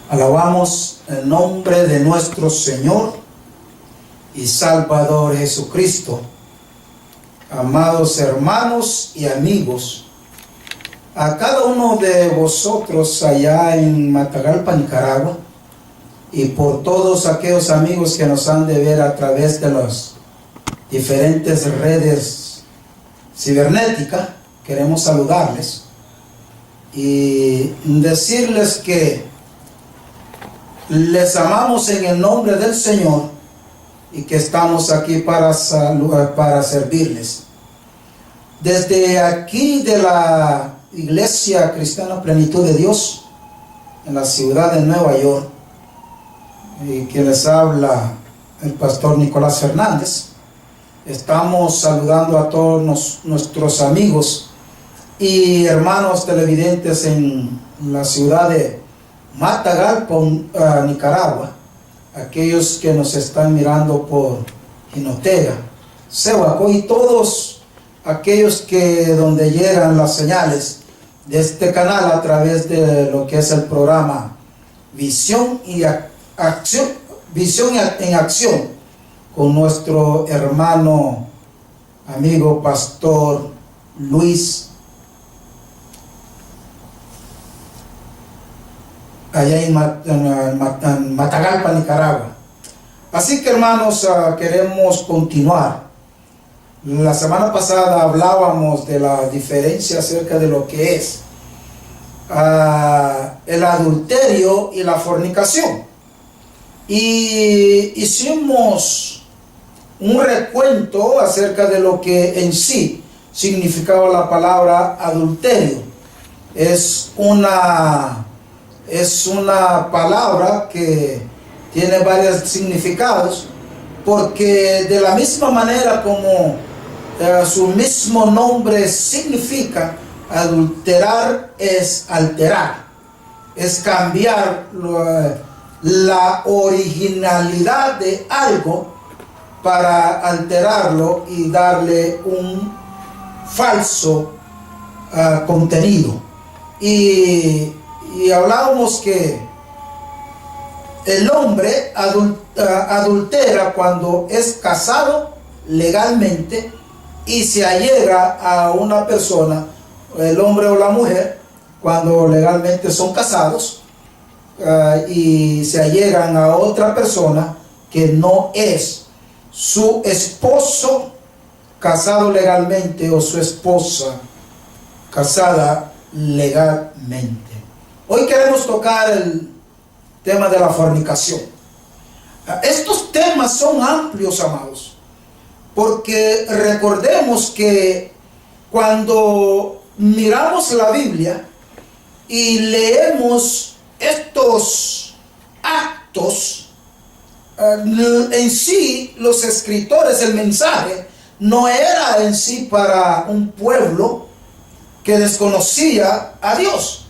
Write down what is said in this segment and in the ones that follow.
Alabamos el nombre de nuestro Señor y Salvador Jesucristo. Amados hermanos y amigos, a cada uno de vosotros allá en Matagalpa, Nicaragua, y por todos aquellos amigos que nos han de ver a través de las diferentes redes cibernéticas, queremos saludarles y decirles que les amamos en el nombre del Señor y que estamos aquí para servirles. Desde aquí de la Iglesia Cristiana Plenitud de Dios, en la ciudad de Nueva York, y que les habla el pastor Nicolás Fernández, estamos saludando a todos nuestros amigos y hermanos televidentes en la ciudad de Matagalpa, Nicaragua, aquellos que nos están mirando por Jinotega, Cehuaco y todos aquellos que donde llegan las señales de este canal a través de lo que es el programa Visión en Acción con nuestro hermano amigo pastor Luis allá en Matagalpa, Nicaragua. Así que hermanos, queremos continuar. La semana pasada hablábamos de la diferencia acerca de lo que es el adulterio y la fornicación. Y hicimos un recuento acerca de lo que en sí significaba la palabra adulterio. Es una palabra que tiene varios significados, porque de la misma manera como su mismo nombre significa, adulterar es alterar, es cambiar la originalidad de algo para alterarlo y darle un falso contenido. Y hablábamos que el hombre adultera cuando es casado legalmente y se allega a una persona, el hombre o la mujer, cuando legalmente son casados y se allegan a otra persona que no es su esposo casado legalmente o su esposa casada legalmente. Hoy queremos tocar el tema de la fornicación. Estos temas son amplios, amados, porque recordemos que cuando miramos la Biblia y leemos estos actos, en sí los escritores, el mensaje no era en sí para un pueblo que desconocía a Dios.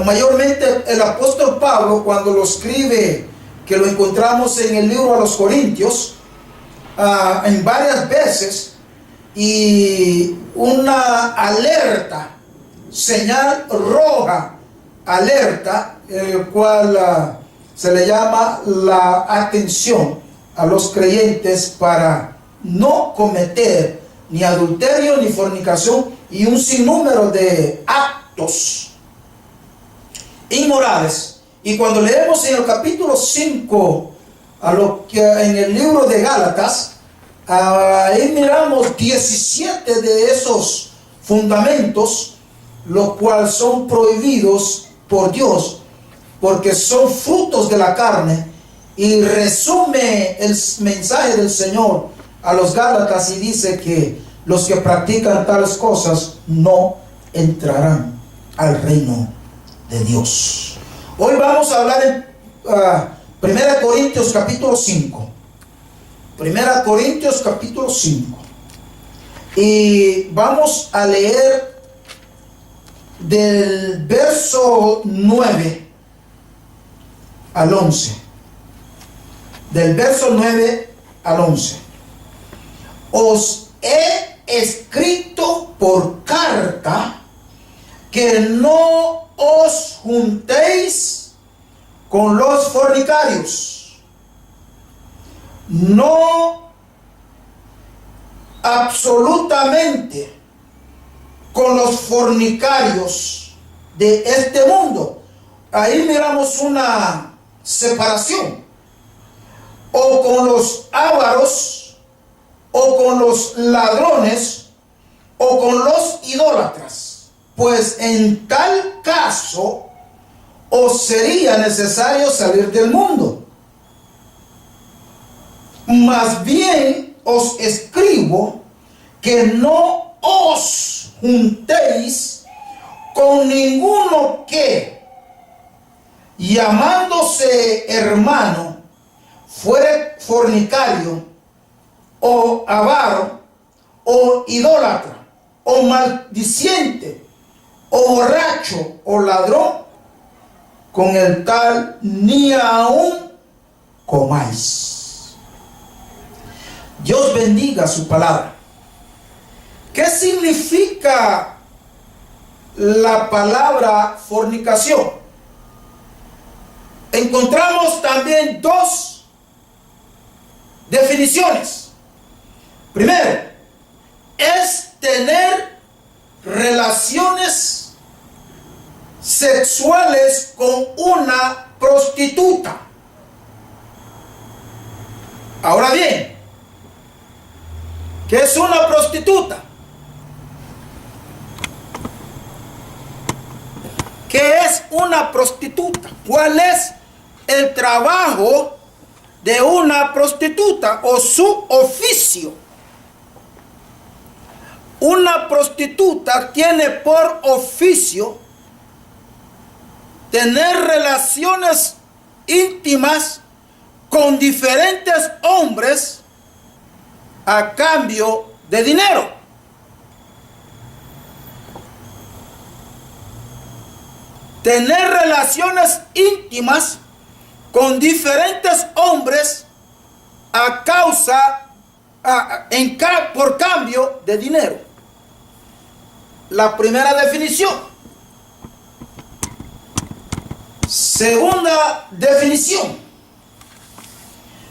Mayormente el apóstol Pablo, cuando lo escribe, que lo encontramos en el libro a los Corintios, en varias veces, y una alerta, señal roja, alerta, el cual se le llama la atención a los creyentes para no cometer ni adulterio ni fornicación y un sinnúmero de actos inmorales. Y cuando leemos en el capítulo 5 en el libro de Gálatas, ahí miramos 17 de esos fundamentos, los cuales son prohibidos por Dios porque son frutos de la carne, y resume el mensaje del Señor a los Gálatas y dice que los que practican tales cosas no entrarán al reino de Dios. Hoy vamos a hablar en 1 Corintios capítulo 5. 1 Corintios capítulo 5. Y vamos a leer del verso 9 al 11. Del verso 9 al 11. Os he escrito por carta que no os juntéis con los fornicarios. No absolutamente con los fornicarios de este mundo. Ahí miramos una separación. O con los ávaros, o con los ladrones, o con los idólatras. Pues en tal caso, os sería necesario salir del mundo. Más bien os escribo que no os juntéis con ninguno que, llamándose hermano, fuere fornicario, o avaro, o idólatra, o maldiciente, o borracho, o ladrón, con el tal ni aún comáis. Dios bendiga su palabra. ¿Qué significa la palabra fornicación? Encontramos también dos definiciones. Primero, es tener relaciones sexuales con una prostituta. Ahora bien, ¿qué es una prostituta? ¿Qué es una prostituta? ¿Cuál es el trabajo de una prostituta o su oficio? Una prostituta tiene por oficio tener relaciones íntimas con diferentes hombres a cambio de dinero. Tener relaciones íntimas con diferentes hombres por cambio de dinero. La primera definición. Segunda definición.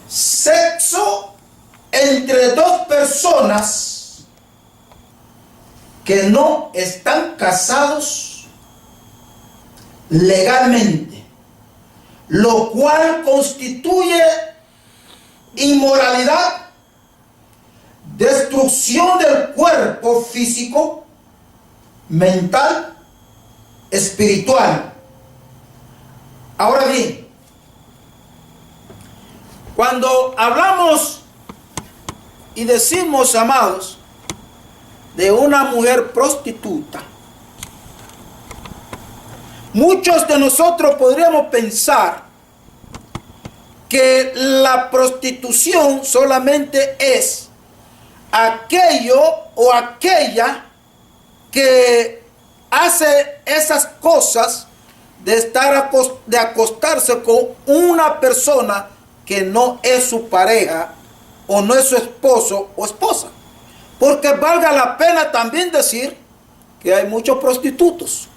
Sexo entre dos personas que no están casados legalmente, lo cual constituye inmoralidad, destrucción del cuerpo físico, mental, espiritual. Ahora bien, cuando hablamos y decimos, amados, de una mujer prostituta, muchos de nosotros podríamos pensar que la prostitución solamente es aquello o aquella que hace esas cosas de acostarse con una persona que no es su pareja o no es su esposo o esposa. Porque valga la pena también decir que hay muchos prostitutos.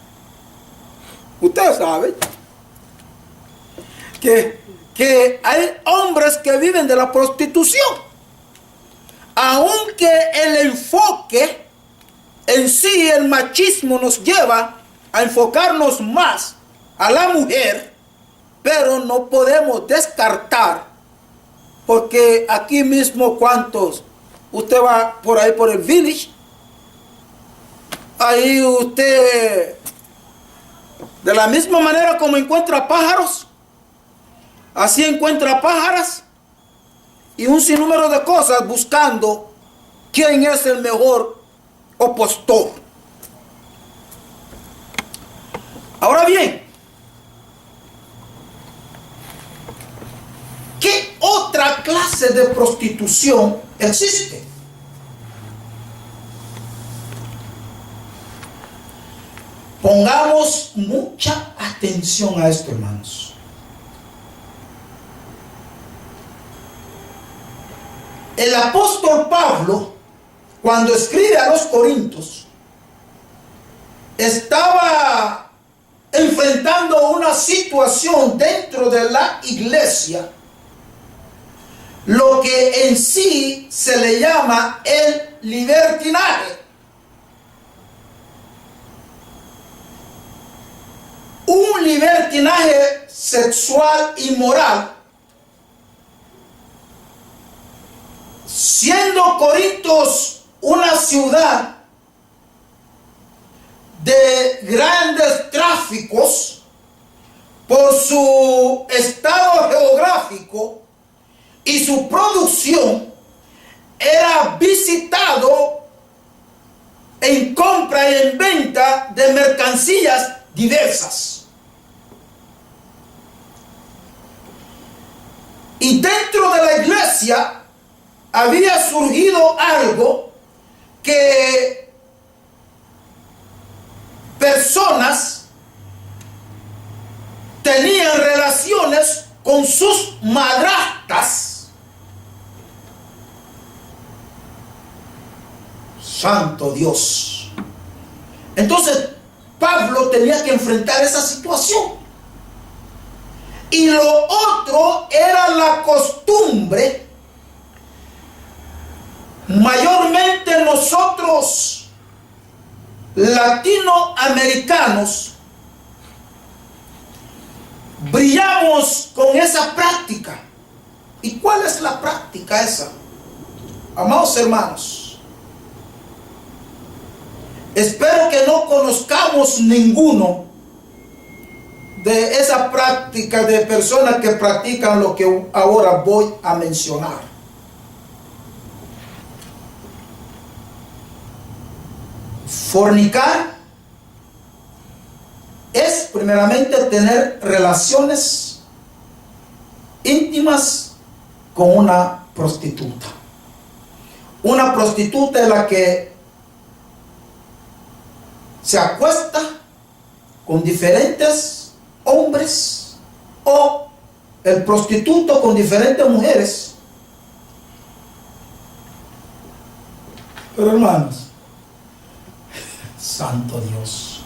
Ustedes saben que hay hombres que viven de la prostitución. Aunque el enfoque en sí, el machismo, nos lleva a enfocarnos más a la mujer, pero no podemos descartar, porque aquí mismo, ¿cuántos? Usted va por ahí por el village, ahí usted, de la misma manera como encuentra pájaros, así encuentra pájaras y un sinnúmero de cosas buscando quién es el mejor opositor. Ahora bien, ¿qué otra clase de prostitución existe? Pongamos mucha atención a esto, hermanos. El apóstol Pablo, cuando escribe a los Corintios, estaba enfrentando una situación dentro de la iglesia, lo que en sí se le llama el libertinaje. Un libertinaje sexual y moral, siendo Corintios una ciudad de grandes tráficos por su estado geográfico y su producción, era visitado en compra y en venta de mercancías diversas. Y dentro de la iglesia había surgido algo que personas tenían relaciones con sus madrastas. Santo Dios. Entonces Pablo tenía que enfrentar esa situación. Y lo otro era la costumbre. Mayormente nosotros latinoamericanos brillamos con esa práctica. ¿Y cuál es la práctica esa? Amados hermanos, espero que no conozcamos ninguno de esa práctica de personas que practican lo que ahora voy a mencionar. Fornicar es primeramente tener relaciones íntimas con una prostituta. Una prostituta es la que se acuesta con diferentes hombres, o el prostituto con diferentes mujeres. Pero hermanos, santo Dios,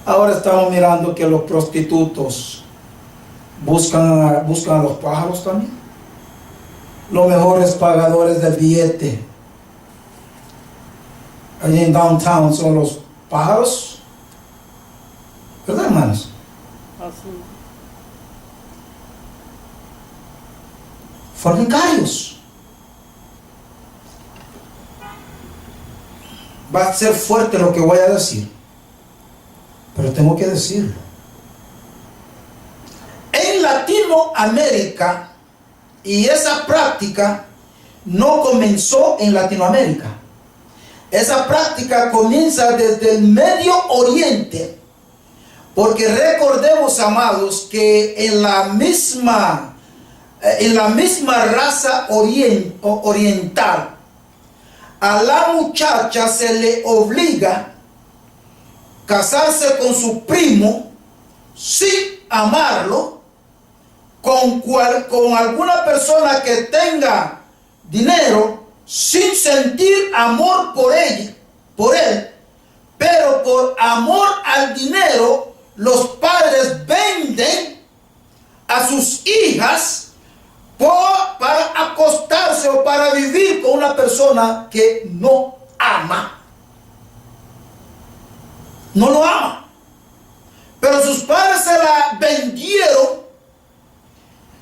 ahora estamos mirando que los prostitutos buscan a los pájaros también. Los mejores pagadores del billete allí en downtown son los pájaros, ¿verdad, hermanos? Así. Fornicarios. Va a ser fuerte lo que voy a decir, pero tengo que decirlo. En Latinoamérica, y esa práctica no comenzó en Latinoamérica, esa práctica comienza desde el Medio Oriente, porque recordemos, amados, que en la misma raza oriental, a la muchacha se le obliga casarse con su primo sin amarlo, con alguna persona que tenga dinero, sin sentir amor por él, pero por amor al dinero, los padres venden a sus hijas para acostarse o para vivir con una persona que no ama. No lo ama. Pero sus padres se la vendieron.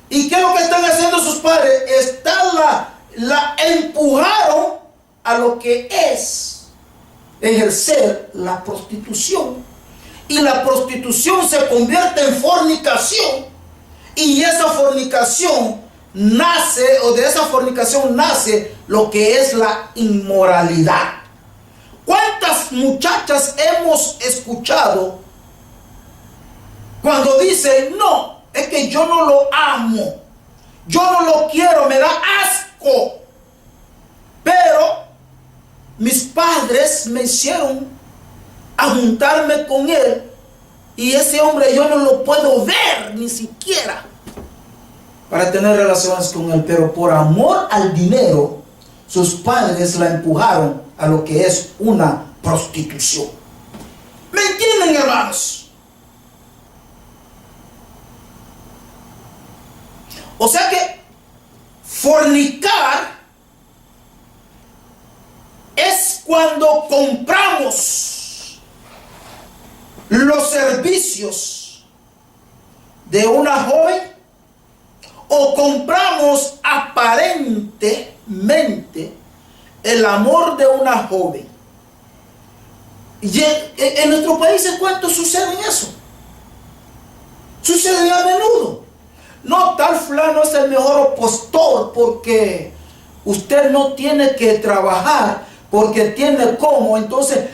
¿Y qué es lo que están haciendo sus padres? La empujaron a lo que es ejercer la prostitución. Y la prostitución se convierte en fornicación. Y esa fornicación nace, o de esa fornicación nace lo que es la inmoralidad. ¿Cuántas muchachas hemos escuchado cuando dicen, no, es que yo no lo amo, yo no lo quiero, me da asco, pero mis padres me hicieron a juntarme con él, y ese hombre yo no lo puedo ver ni siquiera para tener relaciones con él, pero por amor al dinero sus padres la empujaron a lo que es una prostitución. ¿Me entienden, hermanos? O sea que fornicar es cuando compramos los servicios de una joven o compramos aparentemente el amor de una joven. Y en nuestros países, ¿cuánto sucede eso? Sucede a menudo. No, tal fulano es el mejor postor porque usted no tiene que trabajar, porque tiene cómo. Entonces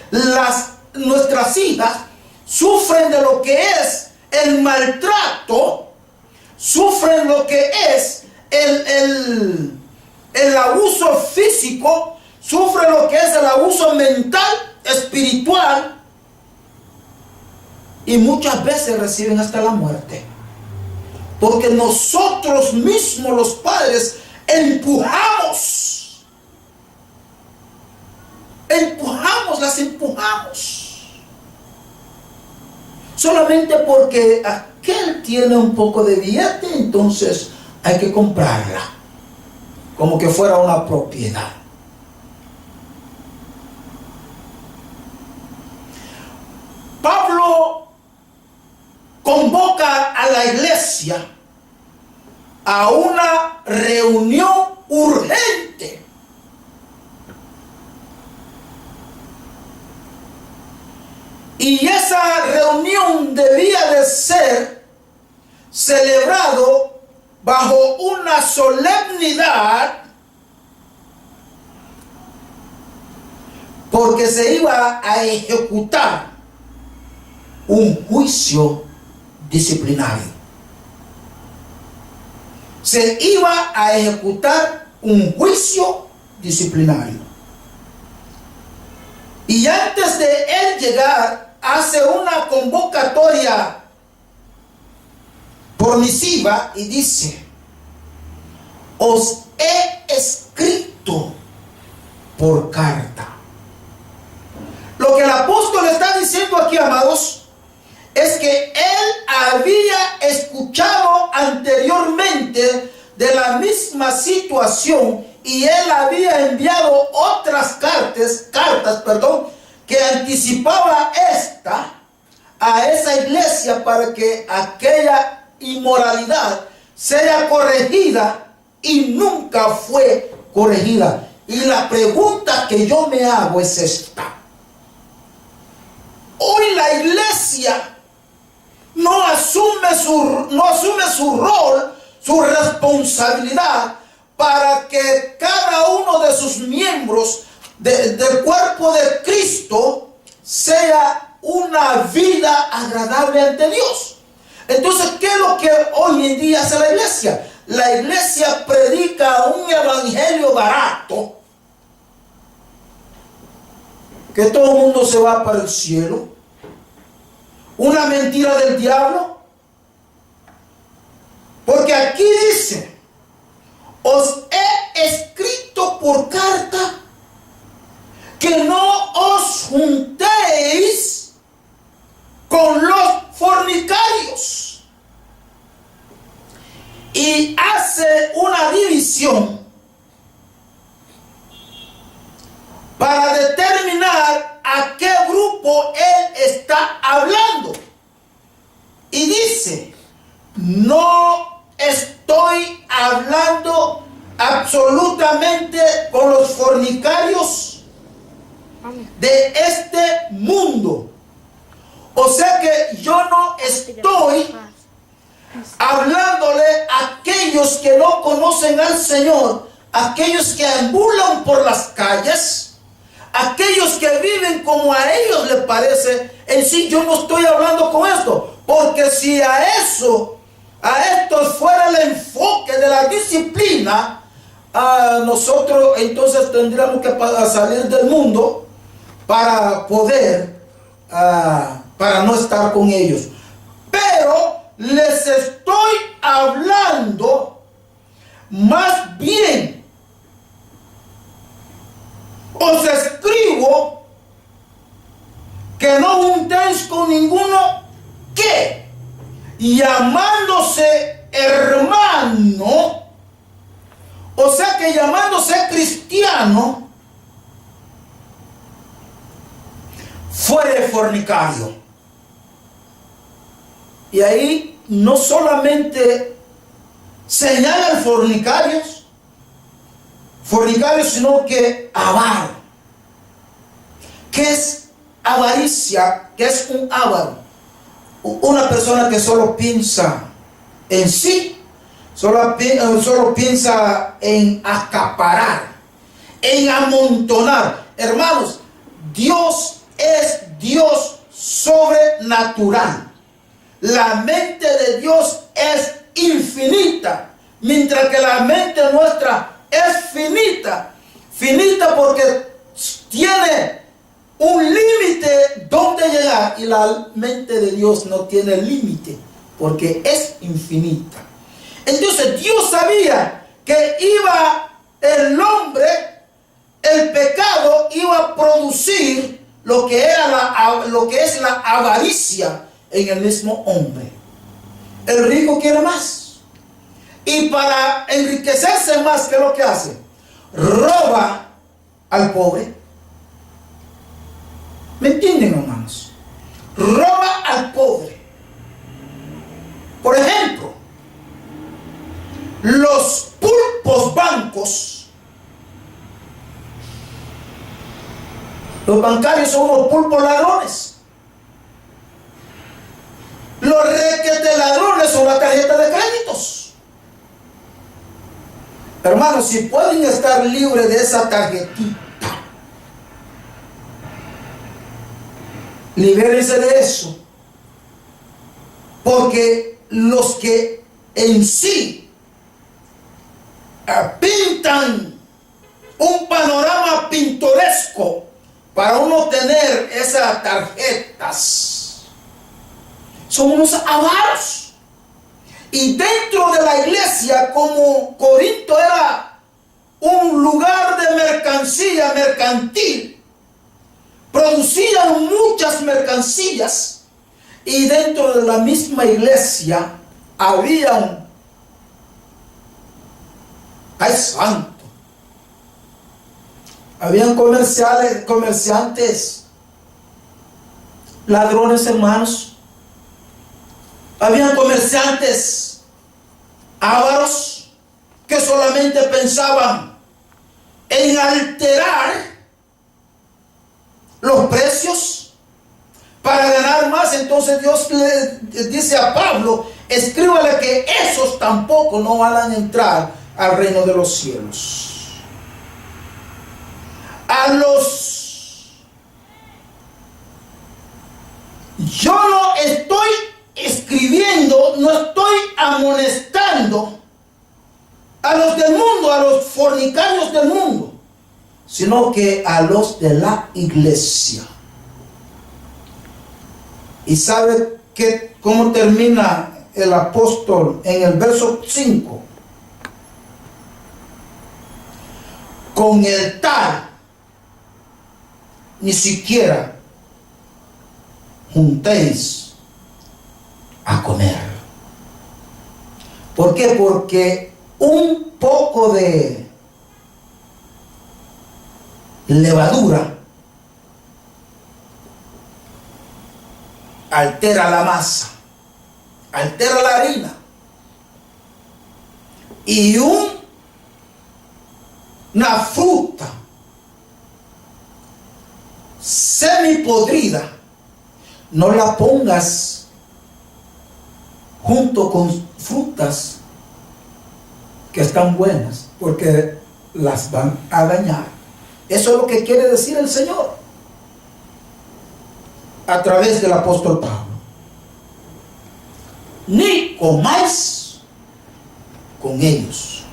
nuestras hijas sufren de lo que es el maltrato, sufren lo que es el abuso físico, sufren lo que es el abuso mental, espiritual, y muchas veces reciben hasta la muerte. Porque nosotros mismos, los padres, las empujamos. Solamente porque aquel tiene un poco de billete, entonces hay que comprarla, como que fuera una propiedad. Pablo convoca a la iglesia a una reunión urgente. Y esa reunión debía de ser celebrado bajo una solemnidad, porque se iba a ejecutar un juicio disciplinario. Se iba a ejecutar un juicio disciplinario. Y antes de él llegar, hace una convocatoria permisiva y dice: os he escrito por carta. Lo que el apóstol está diciendo aquí, amados, es que él había escuchado anteriormente de la misma situación y él había enviado otras cartas, que anticipaba a esa iglesia para que aquella inmoralidad sea corregida, y nunca fue corregida. Y la pregunta que yo me hago es esta: hoy la iglesia no asume su rol, su responsabilidad, para que cada uno de sus miembros del cuerpo de Cristo sea una vida agradable ante Dios. Entonces, ¿qué es lo que hoy en día hace la iglesia? La iglesia predica un evangelio barato, que todo el mundo se va para el cielo, una mentira del diablo. Porque aquí dice: os he escrito por carta que no os juntéis con los fornicarios. Y hace una división para determinar a qué grupo él está hablando. Y dice: no estoy hablando absolutamente con los fornicarios de este mundo. O sea que yo no estoy hablándole a aquellos que no conocen al Señor, aquellos que ambulan por las calles, aquellos que viven como a ellos les parece. En sí, yo no estoy hablando con esto, porque si a esto fuera el enfoque de la disciplina, nosotros entonces tendríamos que salir del mundo para poder, para no estar con ellos. Pero les estoy hablando más bien, os escribo que no juntéis con ninguno que, llamándose hermano, o sea que llamándose cristiano, fuere fornicario. Y ahí no solamente señalan fornicarios, sino que avaro. ¿Qué es avaricia? ¿Qué es un avaro? Una persona que solo piensa en sí, solo piensa en acaparar, en amontonar. Hermanos, Dios es Dios sobrenatural. La mente de Dios es infinita, mientras que la mente nuestra es finita. Finita porque tiene un límite donde llegar, y la mente de Dios no tiene límite porque es infinita. Entonces Dios sabía que el pecado iba a producir lo que es la avaricia en el mismo hombre. El rico quiere más, y para enriquecerse más, ¿qué es lo que hace? Roba al pobre. ¿Me entienden, hermanos? Roba al pobre. Por ejemplo, los pulpos bancos, los bancarios son unos pulpos ladrones. Los requete ladrones son la tarjeta de créditos. Hermanos, si pueden estar libres de esa tarjetita, libérense de eso. Porque los que en sí pintan un panorama pintoresco para uno tener esas tarjetas, son unos avaros. Y dentro de la iglesia, como Corinto era un lugar de mercancía mercantil, producían muchas mercancías, y dentro de la misma iglesia habían, ¡ay santo!, habían comerciantes ladrones, hermanos. Habían comerciantes ávaros que solamente pensaban en alterar los precios para ganar más. Entonces Dios le dice a Pablo: escríbale que esos tampoco no van a entrar al reino de los cielos. Yo no estoy escribiendo, no estoy amonestando a los del mundo, a los fornicarios del mundo, sino que a los de la iglesia. ¿Y sabe cómo termina el apóstol en el verso 5? Con el tal, ni siquiera juntéis a comer. ¿Por qué? Porque un poco de levadura altera la masa, altera la harina, y una fruta semipodrida no la pongas junto con frutas que están buenas, porque las van a dañar. Eso es lo que quiere decir el Señor a través del apóstol Pablo. Ni comáis con ellos.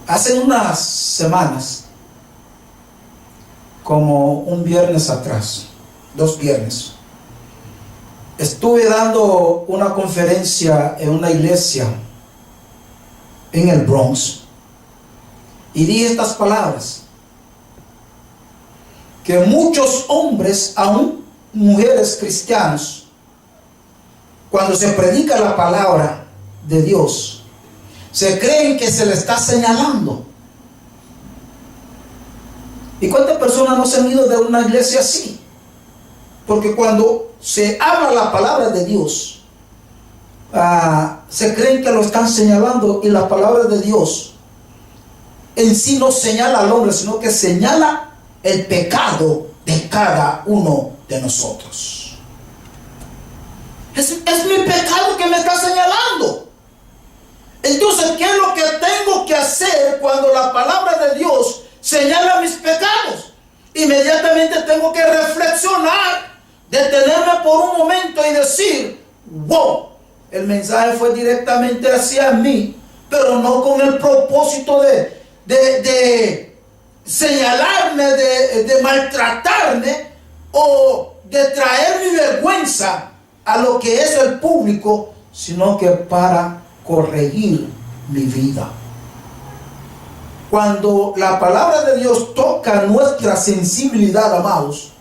Hace unas semanas, como un viernes atrás, 2 viernes, estuve dando una conferencia en una iglesia en el Bronx, y di estas palabras: que muchos hombres, aún mujeres cristianos, cuando se predica la palabra de Dios, se creen que se le está señalando. ¿Y cuántas personas no se han ido de una iglesia así? Porque cuando se habla la palabra de Dios, se creen que lo están señalando, y la palabra de Dios en sí no señala al hombre, sino que señala el pecado de cada uno de nosotros. Es mi pecado que me está señalando. Entonces, ¿qué es lo que tengo que hacer cuando la palabra de Dios señala mis pecados? Inmediatamente tengo que reflexionar, detenerme por un momento y decir: wow, el mensaje fue directamente hacia mí, pero no con el propósito de señalarme, de maltratarme o de traer mi vergüenza a lo que es el público, sino que para corregir mi vida. Cuando la palabra de Dios toca nuestra sensibilidad, amados,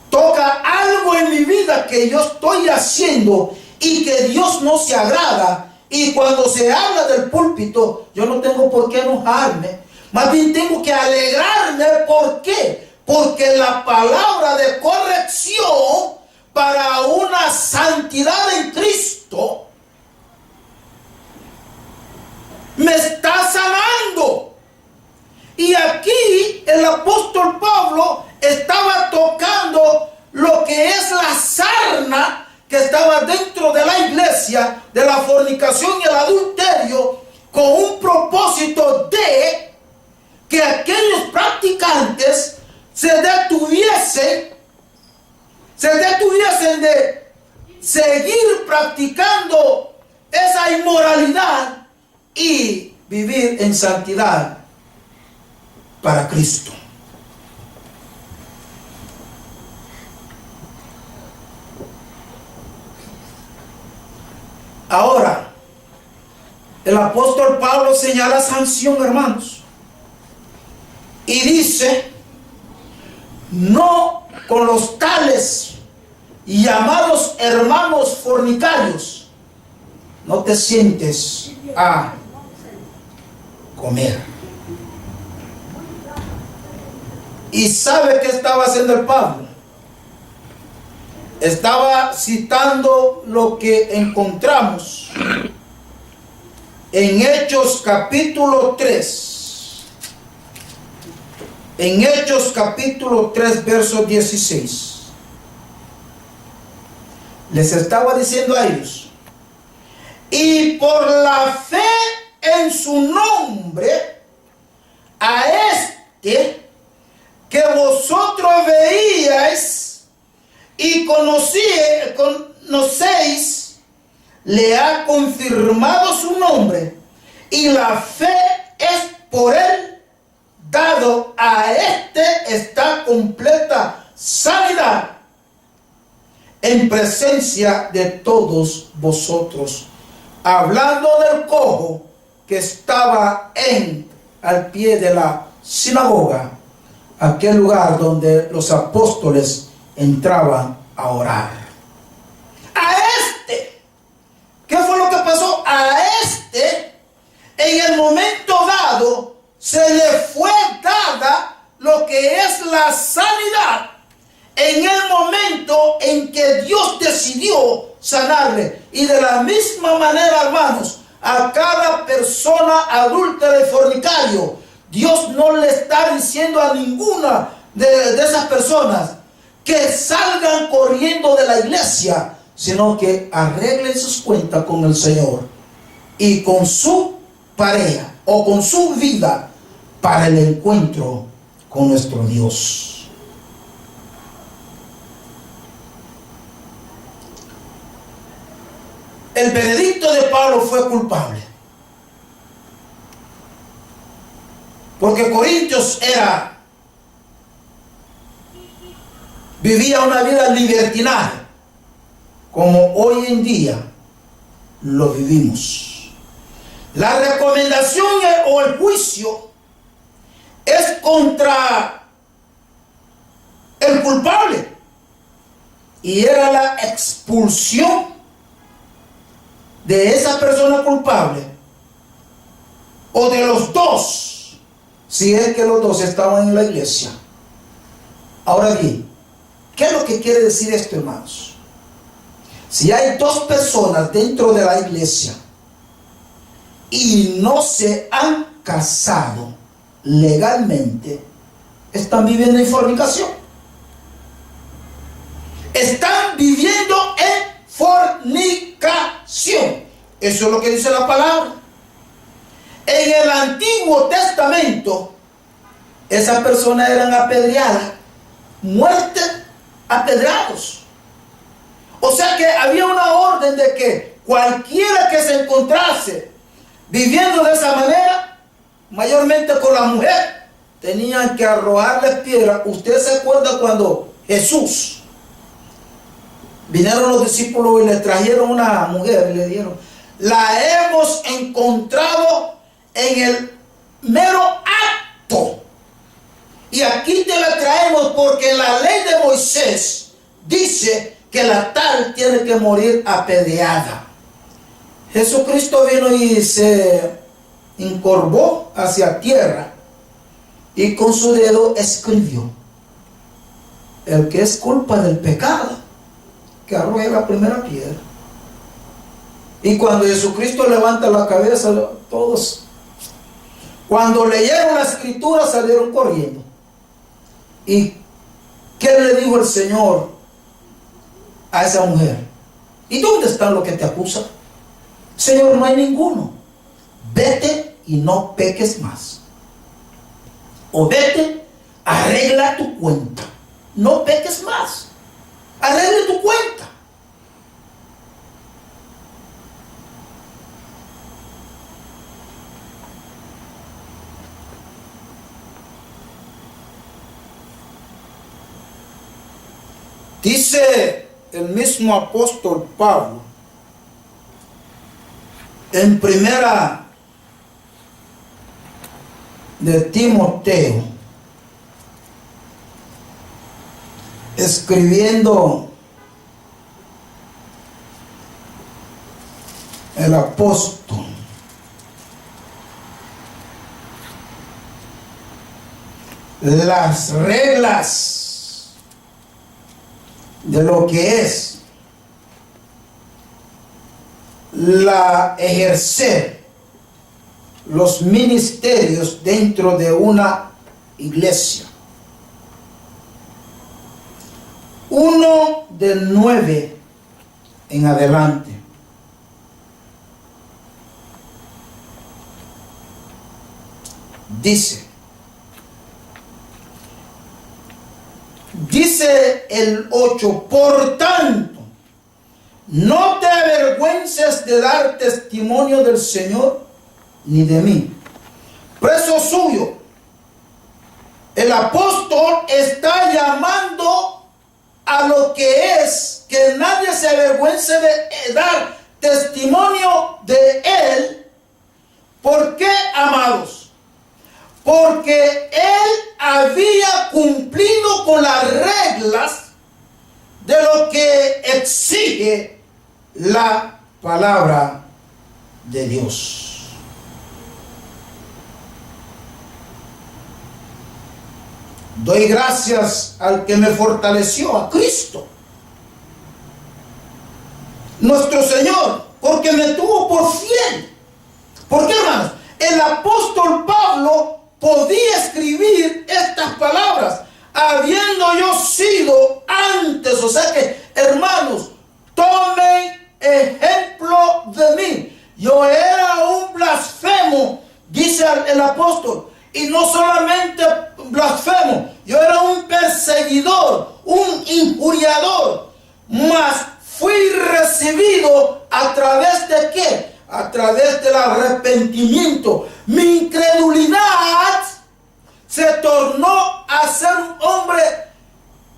toca algo en mi vida que yo estoy haciendo y que Dios no se agrada, y cuando se habla del púlpito, yo no tengo por qué enojarme, más bien tengo que alegrarme. ¿Por qué? Porque la palabra de corrección para una santidad en Cristo me está sanando. Y aquí el apóstol Pablo estaba tocando lo que es la sarna que estaba dentro de la iglesia, de la fornicación y el adulterio, con un propósito de que aquellos practicantes se detuviesen de seguir practicando esa inmoralidad y vivir en santidad para Cristo. Ahora, el apóstol Pablo señala sanción, hermanos, y dice: no con los tales llamados hermanos fornicarios no te sientes a comer. ¿Y sabe qué estaba haciendo el Pablo? Estaba citando lo que encontramos en Hechos capítulo 3. En Hechos capítulo 3, verso 16. Les estaba diciendo a ellos: y por la fe en su nombre, a este que vosotros veíais y conocéis, le ha confirmado su nombre, y la fe es por él dado. A este está completa sanidad en presencia de todos vosotros, hablando del cojo que estaba al pie de la sinagoga, aquel lugar donde los apóstoles entraban a orar. A este, ¿qué fue lo que pasó? A este, en el momento dado, se le fue dada lo que es la sanidad, en el momento en que Dios decidió sanarle. Y de la misma manera, hermanos, a cada persona adúltera y fornicario, Dios no le está diciendo a ninguna de esas personas que salgan corriendo de la iglesia, sino que arreglen sus cuentas con el Señor y con su pareja o con su vida para el encuentro con nuestro Dios. El veredicto de Pablo fue culpable, porque Corintios vivía una vida libertinaria, como hoy en día lo vivimos. La recomendación o el juicio es contra el culpable, y era la expulsión de esa persona culpable o de los dos, si es que los dos estaban en la iglesia. Ahora bien, ¿qué es lo que quiere decir esto, hermanos? Si hay dos personas dentro de la iglesia y no se han casado legalmente, están viviendo en fornicación. Están viviendo en fornicación. Eso es lo que dice la palabra. En el Antiguo Testamento, esas personas eran apedreadas, muerte, apedreados. O sea que había una orden de que cualquiera que se encontrase viviendo de esa manera, mayormente con la mujer, tenían que arrojarle piedra. Usted se acuerda cuando Jesús, vinieron los discípulos y le trajeron una mujer y le dijeron: la hemos encontrado en el mero acto, y aquí te la traemos porque la ley de Moisés dice que la tal tiene que morir apedreada. Jesucristo vino y se encorvó hacia tierra y con su dedo escribió: el que es culpa del pecado, que arroje la primera piedra. Y cuando Jesucristo levanta la cabeza, todos, cuando leyeron la escritura, salieron corriendo. ¿Y qué le dijo el Señor a esa mujer? ¿Y dónde están los que te acusan? Señor, no hay ninguno. Vete y no peques más. O vete, arregla tu cuenta. No peques más. Arregle tu cuenta. Dice el mismo apóstol Pablo en primera de Timoteo, escribiendo el apóstol, las reglas de lo que es la ejercer los ministerios dentro de una iglesia. 1:9 en adelante. Dice el 8: por tanto, no te avergüences de dar testimonio del Señor ni de mí, preso suyo. El apóstol está llamando a lo que es que nadie se avergüence de dar testimonio de él. ¿Por qué, amados? Porque él había cumplido con las reglas de lo que exige la palabra de Dios. Doy gracias al que me fortaleció, a Cristo, nuestro Señor, porque me tuvo por fiel. ¿Por qué, hermanos? El apóstol Pablo podía escribir estas palabras habiendo yo sido antes. O sea que, hermanos, tomen ejemplo de mí. Yo era un blasfemo, dice el apóstol. Y no solamente blasfemo, yo era un perseguidor, un injuriador. Mas fui recibido a través de ¿qué? A través del arrepentimiento. Mi incredulidad se tornó a ser un hombre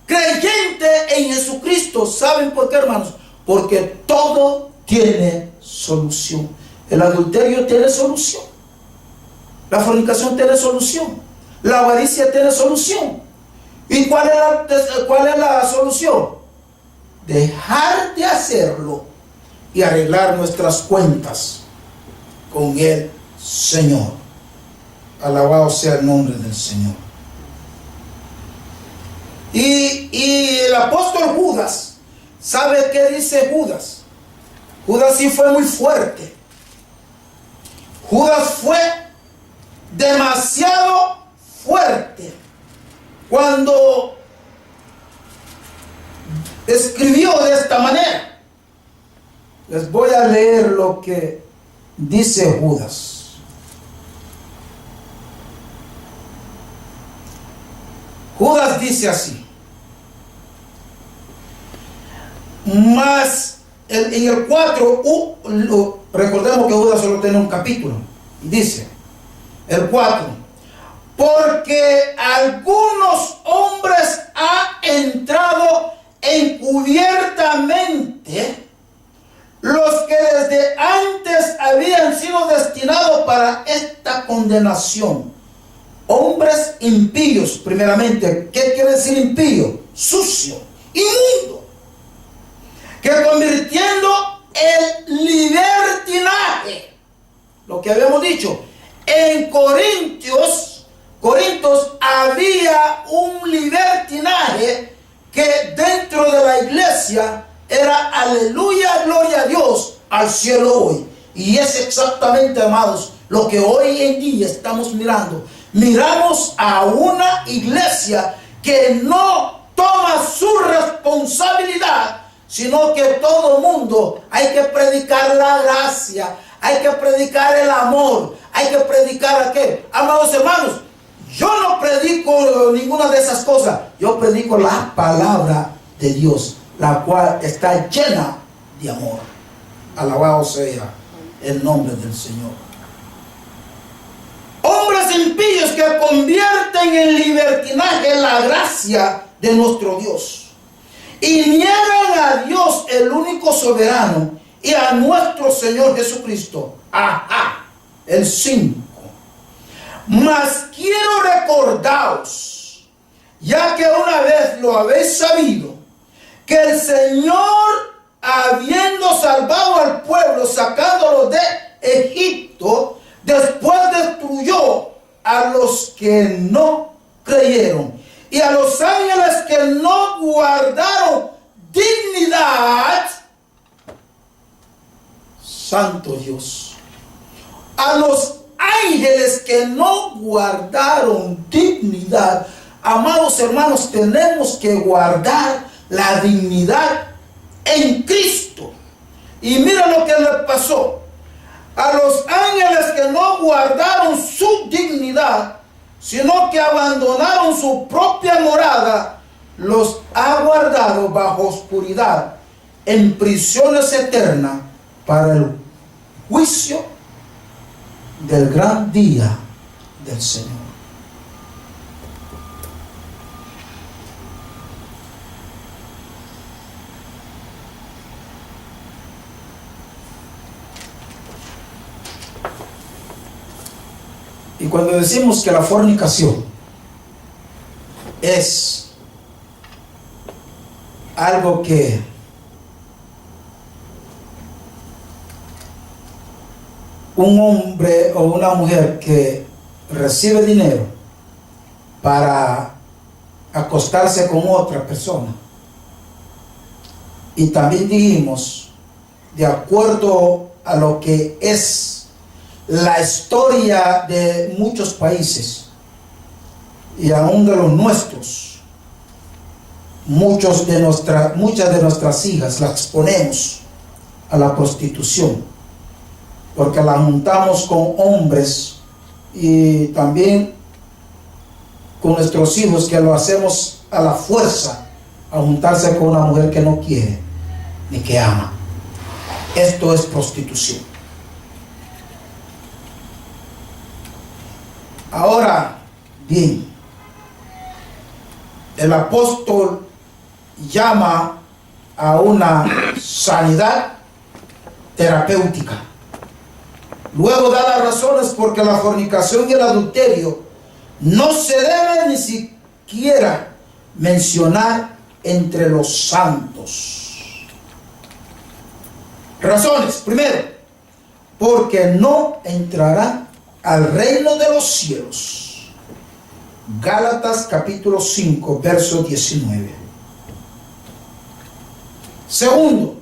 creyente en Jesucristo. ¿Saben por qué, hermanos? Porque todo tiene solución. El adulterio tiene solución. La fornicación tiene solución. La avaricia tiene solución. ¿Y cuál es la solución? Dejar de hacerlo y arreglar nuestras cuentas con el Señor. Alabado sea el nombre del Señor. Y el apóstol Judas, ¿sabe qué dice Judas? Judas sí fue muy fuerte. Judas fue demasiado fuerte cuando escribió de esta manera. Les voy a leer lo que dice Judas. Judas dice así. Más en el 4, recordemos que Judas solo tiene un capítulo. Y dice, el 4, porque algunos hombres han entrado encubiertamente, los que desde antes habían sido destinados para esta condenación. Hombres impíos, primeramente. ¿Qué quiere decir impío? Sucio, inmundo, que convirtiendo el libertinaje, lo que habíamos dicho, en Corintios había un libertinaje que dentro de la iglesia era aleluya, gloria a Dios, al cielo hoy. Y es exactamente, amados, lo que hoy en día estamos mirando. Miramos a una iglesia que no toma su responsabilidad, sino que todo el mundo hay que predicar la gracia, hay que predicar el amor, hay que predicar aquel. Amados hermanos, yo no predico ninguna de esas cosas, yo predico la palabra de Dios, la cual está llena de amor. Alabado sea el nombre del Señor. Hombres impíos que convierten en libertinaje la gracia de nuestro Dios y niegan a Dios, el único soberano, y a nuestro Señor Jesucristo. El 5. Mas quiero recordaros, ya que una vez lo habéis sabido, que el Señor, habiendo salvado al pueblo, sacándolo de Egipto, después destruyó a los que no creyeron y a los ángeles que no guardaron dignidad. Santo Dios. A los ángeles que no guardaron dignidad. Amados hermanos, tenemos que guardar la dignidad en Cristo. Y mira lo que le pasó. A los ángeles que no guardaron su dignidad, sino que abandonaron su propia morada, los ha guardado bajo oscuridad, en prisiones eternas, para el juicio del gran día del Señor. Y cuando decimos que la fornicación es algo que un hombre o una mujer que recibe dinero para acostarse con otra persona, y también dijimos, de acuerdo a lo que es la historia de muchos países y aún de los nuestros, muchas de nuestras hijas las exponemos a la prostitución, porque las juntamos con hombres, y también con nuestros hijos, que lo hacemos a la fuerza, a juntarse con una mujer que no quiere ni que ama. Esto es prostitución. Ahora bien, el apóstol llama a una sanidad terapéutica. Luego da las razones porque la fornicación y el adulterio no se debe ni siquiera mencionar entre los santos. Razones. Primero, porque no entrarán al reino de los cielos. Gálatas capítulo 5, verso 19. Segundo,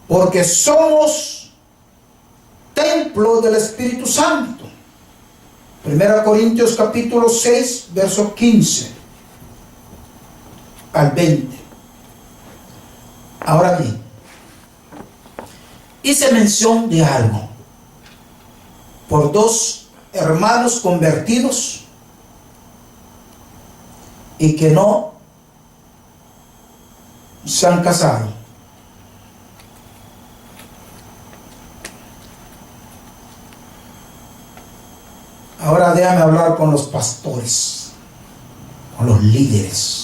porque somos templo del Espíritu Santo. 1 Corintios capítulo 6, verso 15 al 20. Ahora bien, hice mención de algo por dos hermanos convertidos y que no se han casado. Ahora déjame hablar con los pastores, con los líderes.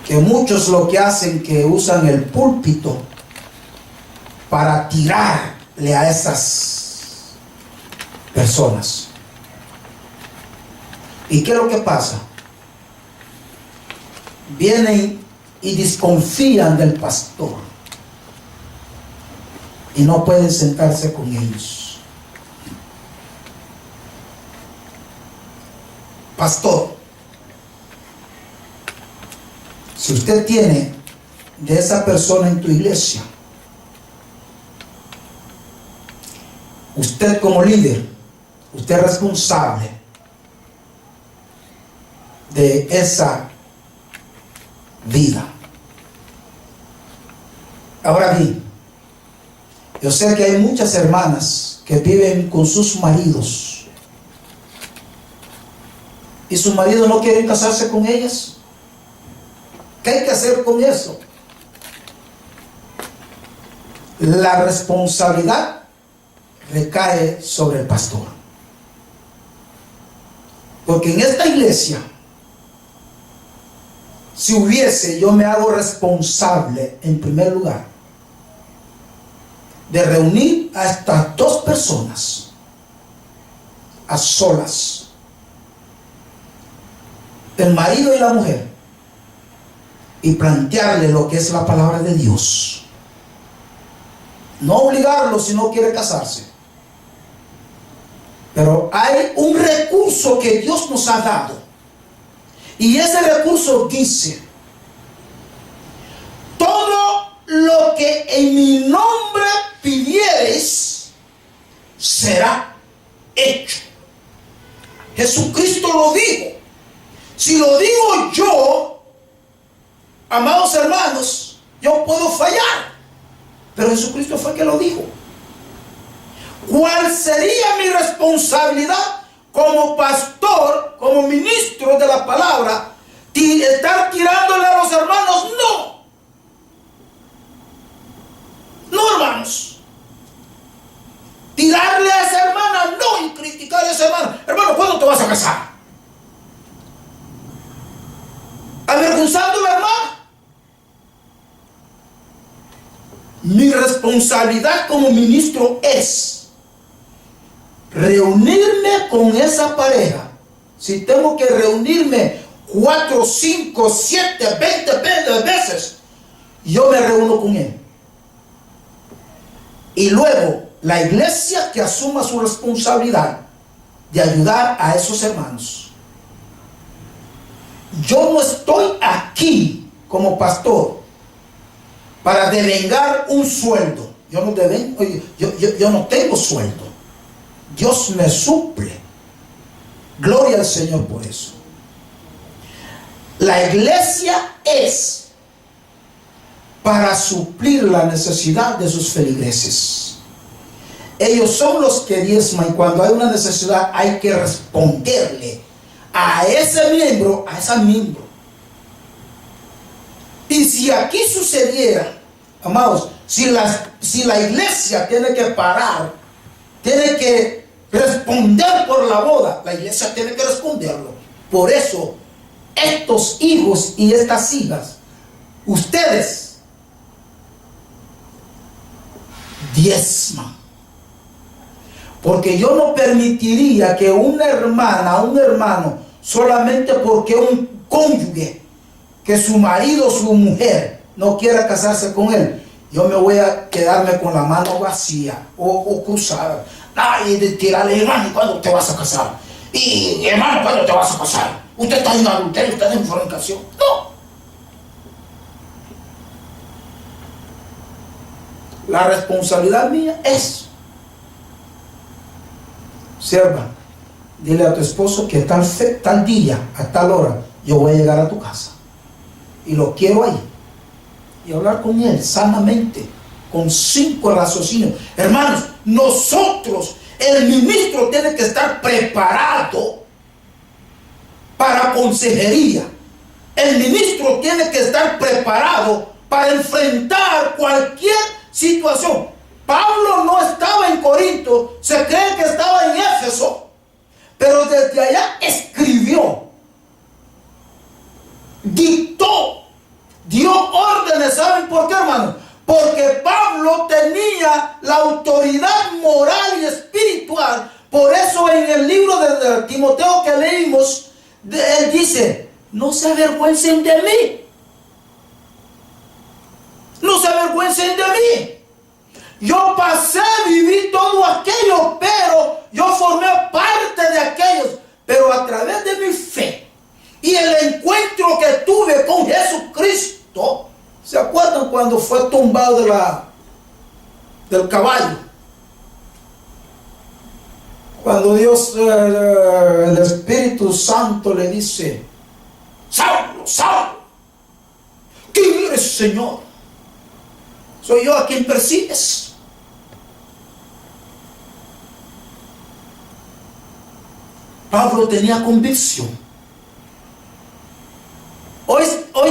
Que muchos lo que hacen que usan el púlpito para tirarle a esas personas. ¿Y qué es lo que pasa? Vienen y desconfían del pastor y no pueden sentarse con ellos. Pastor, si usted tiene de esa persona en tu iglesia, usted como líder, usted es responsable de esa vida. Ahora bien, yo sé que hay muchas hermanas que viven con sus maridos y sus maridos no quieren casarse con ellas. ¿Qué hay que hacer con eso? La responsabilidad recae sobre el pastor. Porque en esta iglesia, si hubiese, yo me hago responsable en primer lugar de reunir a estas dos personas a solas, el marido y la mujer, y plantearle lo que es la palabra de Dios. No obligarlo si no quiere casarse. Pero hay un recurso que Dios nos ha dado. Y ese recurso dice: todo lo que en mi nombre pidiereis será hecho. Jesucristo lo dijo. Si lo digo yo, amados hermanos, yo puedo fallar, pero Jesucristo fue el que lo dijo. ¿Cuál sería mi responsabilidad como pastor, como ministro de la palabra? ¿Estar tirándole a los hermanos? No. No, hermanos. Tirarle a esa hermana, no. Y criticar a esa hermana. Hermano, ¿cuándo te vas a casar? ¿Avergonzando a la hermana? Mi responsabilidad como ministro es reunirme con esa pareja. Si tengo que reunirme 4, 5, 7, 20 veces, yo me reúno con él. Y luego la iglesia que asuma su responsabilidad de ayudar a esos hermanos. Yo no estoy aquí como pastor para devengar un sueldo. Yo no tengo sueldo. Dios me suple. Gloria al Señor por eso. La iglesia es para suplir la necesidad de sus feligreses. Ellos son los que diezman, y cuando hay una necesidad hay que responderle a ese miembro, a esa miembro. Y si aquí sucediera, amados, si la iglesia tiene que parar, tiene que responder por la boda, la iglesia tiene que responderlo. Por eso, estos hijos y estas hijas, ustedes diezman. Porque yo no permitiría que una hermana, un hermano, solamente porque un cónyuge, que su marido, su mujer, no quiera casarse con él, yo me voy a quedarme con la mano vacía o cruzada. Y de tirarle, hermano, ¿cuándo te vas a casar? Y hermano, ¿cuándo te vas a casar? Usted está en adulterio, usted está en fornicación. No. La responsabilidad mía es, sierva, dile a tu esposo que tal día, a tal hora, yo voy a llegar a tu casa. Y lo quiero ahí. Y hablar con él sanamente, con 5 raciocinios. Hermanos, nosotros, el ministro tiene que estar preparado para consejería. El ministro tiene que estar preparado para enfrentar cualquier situación. Pablo no estaba en Corinto, se cree que estaba en Éfeso, pero desde allá escribió, dictó, dio órdenes. ¿Saben por qué, hermano? Porque Pablo tenía la autoridad moral y espiritual. Por eso en el libro de Timoteo que leímos, él dice, no se avergüencen de mí. No se avergüencen de mí. Yo pasé, viví todo aquello, pero yo formé parte de aquellos. Pero a través de mi fe y el encuentro que tuve con Jesucristo, ¿se acuerdan cuando fue tumbado del caballo? Cuando Dios, el Espíritu Santo le dice, Saulo, Saulo, ¿quién eres, Señor? Soy yo a quien persigues. Pablo tenía convicción. Hoy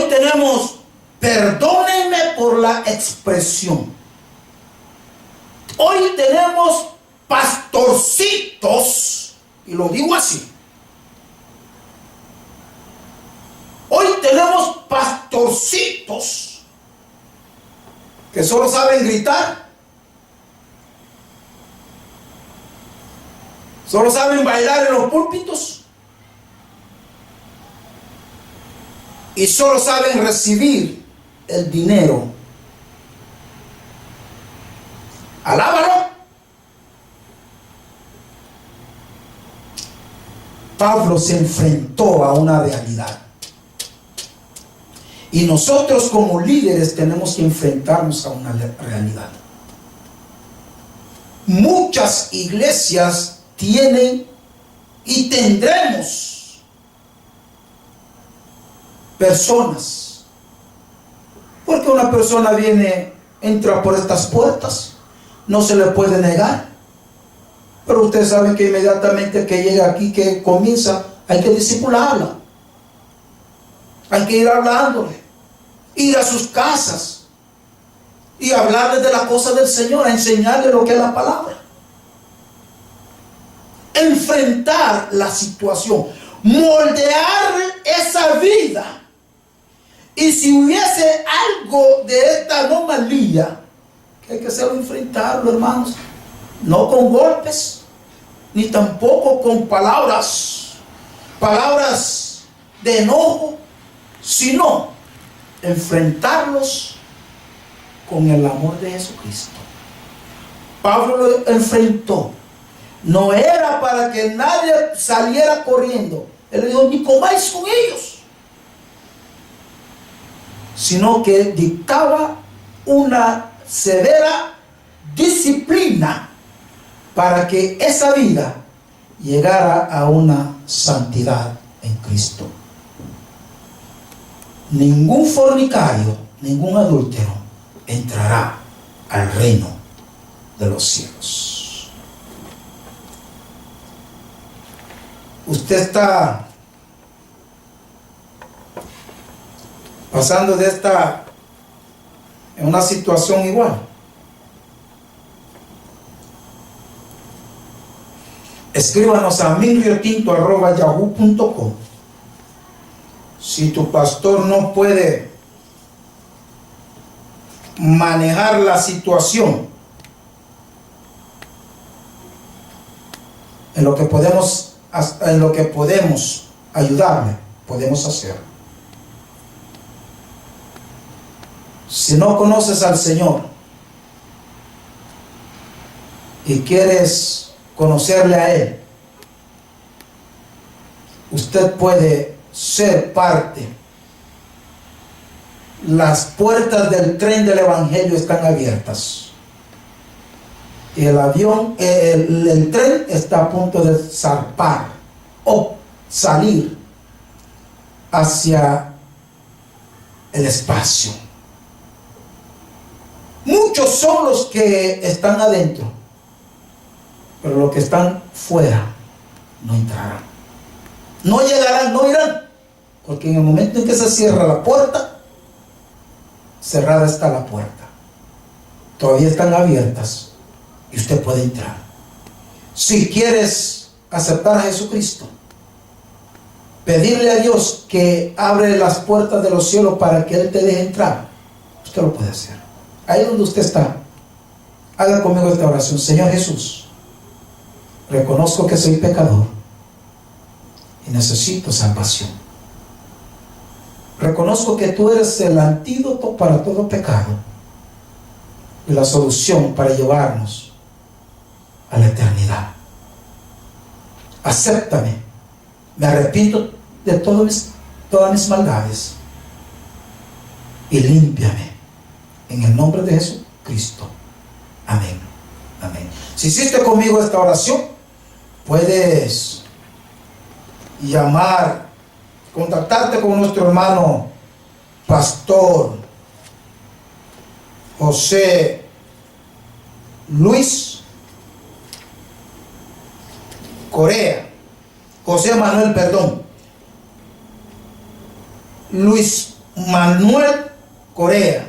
tenemos, perdónenme por la expresión, hoy tenemos pastorcitos, y lo digo así. Hoy tenemos pastorcitos que solo saben gritar, solo saben bailar en los púlpitos y solo saben recibir el dinero. Alábalo. Pablo se enfrentó a una realidad. Y nosotros como líderes tenemos que enfrentarnos a una realidad. Muchas iglesias tienen y tendremos personas, porque una persona entra por estas puertas, no se le puede negar, pero ustedes saben que inmediatamente que llega aquí, que comienza, hay que discipularla, hay que ir hablándole, ir a sus casas y hablarles de las cosas del Señor, a enseñarles lo que es la palabra. Enfrentar la situación, moldear esa vida. Y si hubiese algo de esta anomalía, que hay que hacerlo, enfrentarlo, hermanos, no con golpes, ni tampoco con palabras de enojo, sino enfrentarlos con el amor de Jesucristo. Pablo lo enfrentó. No era para que nadie saliera corriendo. Él le dijo, ni comáis con ellos. Sino que dictaba una severa disciplina para que esa vida llegara a una santidad en Cristo. Ningún fornicario, ningún adúltero entrará al reino de los cielos. Usted está pasando en una situación igual. Escríbanos a minriotinto@yahoo.com. Si tu pastor no puede manejar la situación, en lo que podemos ayudarle, podemos hacer. Si no conoces al Señor y quieres conocerle a Él, usted puede ser parte. Las puertas del tren del Evangelio están abiertas. Y el tren está a punto de zarpar o salir hacia el espacio. Muchos son los que están adentro, pero los que están fuera no entrarán, no llegarán, no irán, porque en el momento en que se cierra la puerta, cerrada está la puerta. Todavía están abiertas y usted puede entrar. Si quieres aceptar a Jesucristo, pedirle a Dios que abre las puertas de los cielos para que Él te deje entrar, usted lo puede hacer. Ahí donde usted está, haga conmigo esta oración. Señor Jesús, reconozco que soy pecador y necesito salvación. Reconozco que tú eres el antídoto para todo pecado y la solución para llevarnos a la eternidad. Acéptame. Me arrepiento de todas mis maldades y límpiame en el nombre de Jesucristo. Amén. Amén. Si hiciste conmigo esta oración, puedes contactarte con nuestro hermano pastor José Luis Corea. Luis Manuel Corea,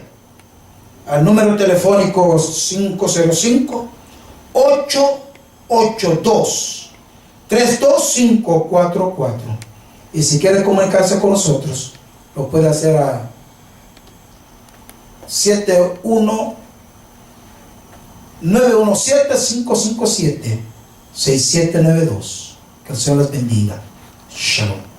al número telefónico 505-882-32544. Y si quiere comunicarse con nosotros, lo puede hacer a 917-557-6792. Que el Señor les bendiga. Shalom.